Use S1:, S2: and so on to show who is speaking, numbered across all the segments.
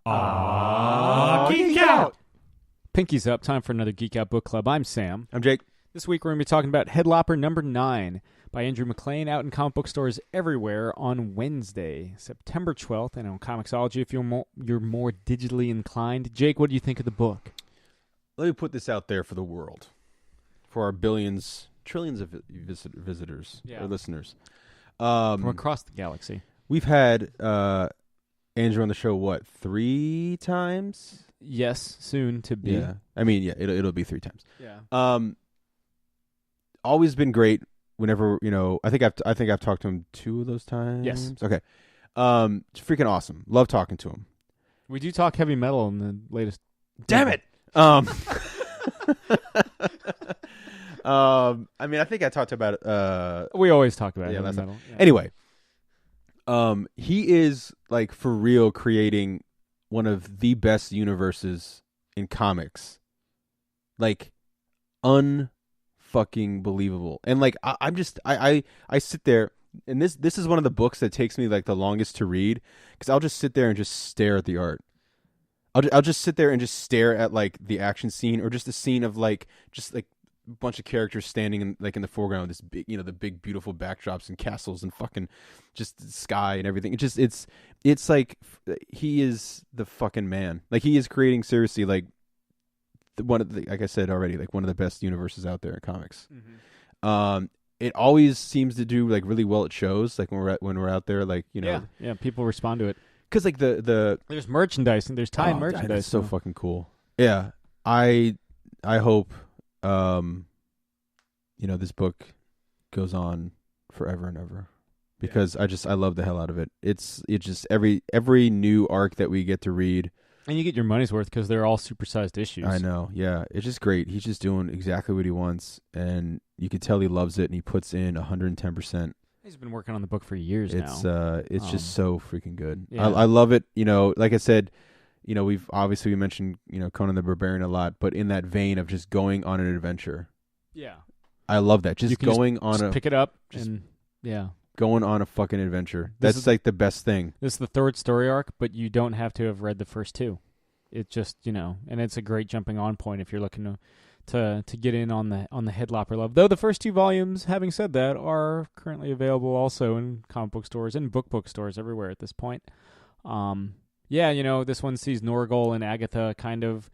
S1: Geek Out!
S2: Pinky's up. Time for another Geek Out Book Club. I'm Sam.
S1: I'm Jake.
S2: This week we're going to be talking about Head Lopper number 9 by Andrew MacLean, out in comic book stores everywhere on Wednesday, September 12th, and on Comixology if you're more digitally inclined. Jake, what do you think of the book?
S1: Let me put this out there for the world, for our billions, trillions of visitors or listeners.
S2: From across the galaxy.
S1: We've had Andrew on the show, 3 times?
S2: Yes, soon to be.
S1: Yeah. I mean, yeah, it'll be 3 times.
S2: Yeah.
S1: Always been great whenever, I think I've talked to him 2 of those times.
S2: Yes.
S1: Okay. It's freaking awesome. Love talking to him.
S2: We do talk heavy metal in the latest.
S1: Damn it! I mean, I think I talked about it.
S2: We always talk about
S1: yeah,
S2: heavy
S1: that's
S2: metal.
S1: not,
S2: Yeah.
S1: Anyway, he is like for real creating one of the best universes in comics. Like, unfucking believable. And like, I sit there, and this is one of the books that takes me like the longest to read, because I'll just sit there and just stare at the art. I'll just sit there and just stare at like the action scene, or just a scene of like just like a bunch of characters standing in like in the foreground, this big, the big beautiful backdrops and castles and fucking just sky and everything. It's like he is the fucking man. Like, he is creating seriously like one of the, like I said already, like one of the best universes out there in comics. Mm-hmm. It always seems to do like really well at shows, like when we're out there, like
S2: yeah, people respond to it.
S1: Because like the
S2: there's merchandise and there's tie-in merchandise.
S1: That's so fucking cool. Yeah, I hope this book goes on forever and ever, because I love the hell out of it. It's just every new arc that we get to read,
S2: and you get your money's worth because they're all supersized issues.
S1: I know. Yeah, it's just great. He's just doing exactly what he wants, and you can tell he loves it, and he puts in 110%.
S2: He's been working on the book for years
S1: now. It's just so freaking good.
S2: Yeah.
S1: I love it. Like I said, we mentioned Conan the Barbarian a lot, but in that vein of just going on an adventure.
S2: Yeah,
S1: I love that. Just going on
S2: pick it up and
S1: going on a fucking adventure. That's like the best thing.
S2: This is the 3rd story arc, but you don't have to have read the first 2. It just and it's a great jumping on point if you're looking to get in on the Head Lopper love. Though the first 2 volumes, having said that, are currently available also in comic book stores and book stores everywhere at this point. This one sees Norgal and Agatha kind of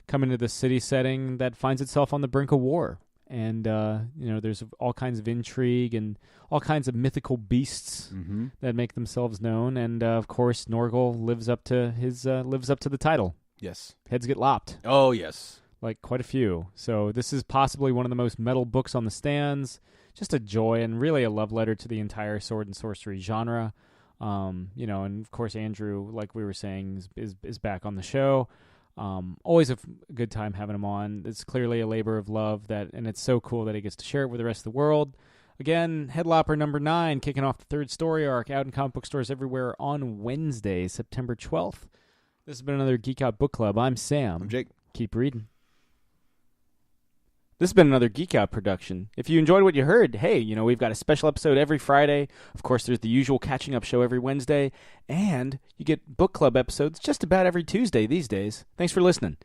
S2: come into the city setting that finds itself on the brink of war. And, there's all kinds of intrigue and all kinds of mythical beasts that make themselves known. And, of course, Norgal lives up to the title.
S1: Yes.
S2: Heads get lopped.
S1: Oh, yes.
S2: Like quite a few. So this is possibly one of the most metal books on the stands. Just a joy and really a love letter to the entire sword and sorcery genre. And of course Andrew, like we were saying, is back on the show. Always a good time having him on. It's clearly a labor of love, and it's so cool that he gets to share it with the rest of the world. Again, Head Lopper number 9, kicking off the 3rd story arc, out in comic book stores everywhere on Wednesday, September 12th. This has been another Geek Out Book Club. I'm Sam.
S1: I'm Jake.
S2: Keep reading. This has been another Geek Out production. If you enjoyed what you heard, hey, we've got a special episode every Friday. Of course, there's the usual catching up show every Wednesday. And you get book club episodes just about every Tuesday these days. Thanks for listening.